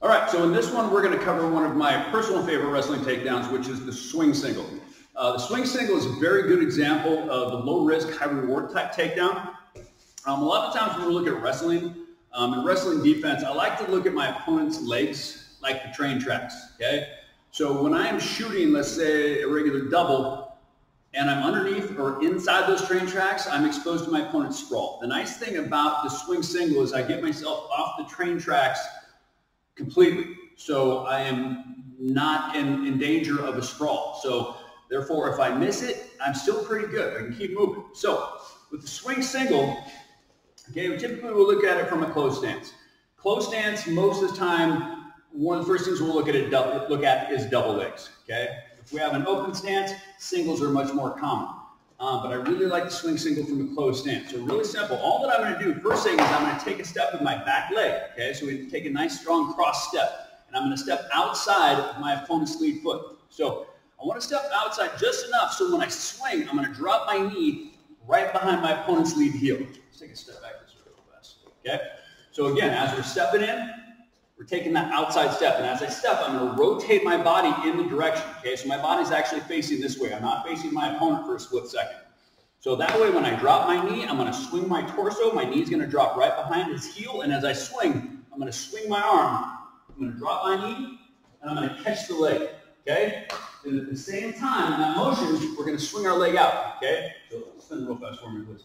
All right, so in this one, we're going to cover one of my personal favorite wrestling takedowns, which is the swing single. The swing single is a very good example of the low-risk, high-reward type takedown. A lot of times when we look at wrestling, in wrestling defense, I like to look at my opponent's legs like the train tracks, okay? So when I am shooting, let's say, a regular double, and I'm underneath or inside those train tracks, I'm exposed to my opponent's sprawl. The nice thing about the swing single is I get myself off the train tracks completely. So I am not in danger of a sprawl. So therefore, if I miss it, I'm still pretty good. I can keep moving. So with the swing single, okay, we typically will look at it from a closed stance. Closed stance, most of the time, one of the first things we'll look at is double legs, okay? If we have an open stance, singles are much more common. But I really like the swing single from a closed stance. So really simple. All that I'm going to do, first thing is I'm going to take a step with my back leg, okay? So we take a nice strong cross step. And I'm going to step outside of my opponent's lead foot. So I want to step outside just enough so when I swing, I'm going to drop my knee right behind my opponent's lead heel. Let's take a step back this way real fast, okay? So again, as we're stepping in, we're taking that outside step. And as I step, I'm going to rotate my body in the direction, okay? So my body's actually facing this way. I'm not facing my opponent for a split second. So that way, when I drop my knee, I'm going to swing my torso. My knee's going to drop right behind his heel. And as I swing, I'm going to swing my arm. I'm going to drop my knee, and I'm going to catch the leg, okay? And at the same time, in that motion, we're going to swing our leg out, okay? So spin real fast for me, please.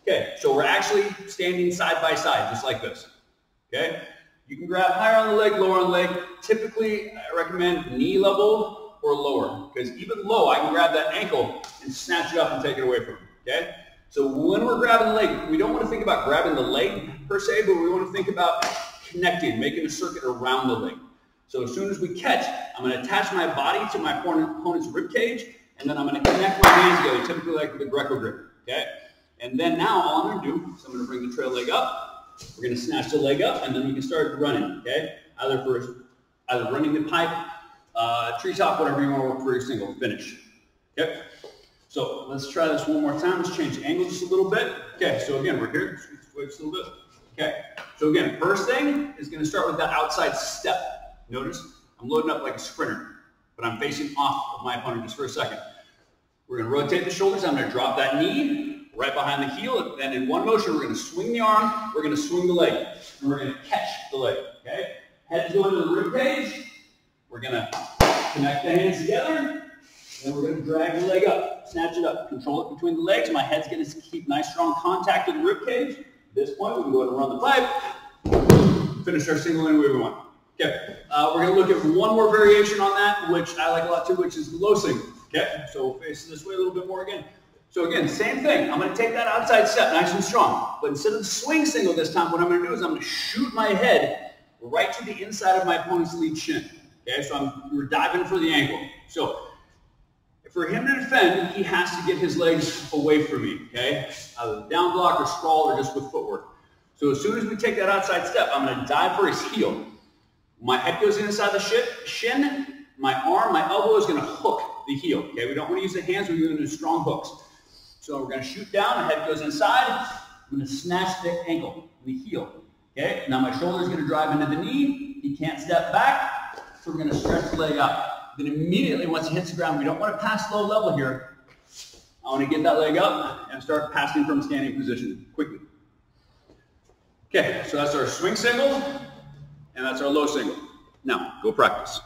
Okay, so we're actually standing side by side, just like this, okay? You can grab higher on the leg, lower on the leg. Typically, I recommend knee level or lower, because even low, I can grab that ankle and snatch it up and take it away from him, okay? So when we're grabbing the leg, we don't want to think about grabbing the leg per se, but we want to think about connecting, making a circuit around the leg. So as soon as we catch, I'm going to attach my body to my opponent's rib cage, and then I'm going to connect my hands together, typically like the Greco grip, okay? And then now all I'm going to do is I'm going to bring the trail leg up. We're going to snatch the leg up, and then we can start running, okay? Either running the pipe, treetop, whatever you want to work for your single. Finish, okay? So let's try this one more time. Let's change the angle just a little bit. Okay, so again, we're here. Switch just a little bit. Okay, so again, first thing is going to start with that outside step. Notice I'm loading up like a sprinter, but I'm facing off of my opponent just for a second. We're going to rotate the shoulders. I'm going to drop that knee right behind the heel, and in one motion, we're going to swing the arm, we're going to swing the leg, and we're going to catch the leg, okay? Head's going to the rib cage. We're going to connect the hands together, and we're going to drag the leg up, snatch it up, control it between the legs. My head's going to keep nice, strong contact with the rib cage. At this point, we can go ahead and run the pipe, finish our single any way we want. Okay, we're going to look at one more variation on that, which I like a lot too, which is the low single. Okay, so we'll face this way a little bit more again. So again, same thing. I'm going to take that outside step nice and strong. But instead of the swing single this time, what I'm going to do is I'm going to shoot my head right to the inside of my opponent's lead shin. Okay, so we're diving for the ankle. So for him to defend, he has to get his legs away from me, okay? Either down block or sprawl or just with footwork. So as soon as we take that outside step, I'm going to dive for his heel. My head goes inside the shin. My arm, my elbow is going to hook the heel, okay? We don't want to use the hands. We're going to do strong hooks. So we're going to shoot down, my head goes inside, I'm going to snatch the ankle, the heel, okay? Now my shoulder is going to drive into the knee, he can't step back, so we're going to stretch the leg out. Then immediately once he hits the ground, we don't want to pass low level here. I want to get that leg up and start passing from standing position quickly. Okay, so that's our swing single, and that's our low single. Now, go practice.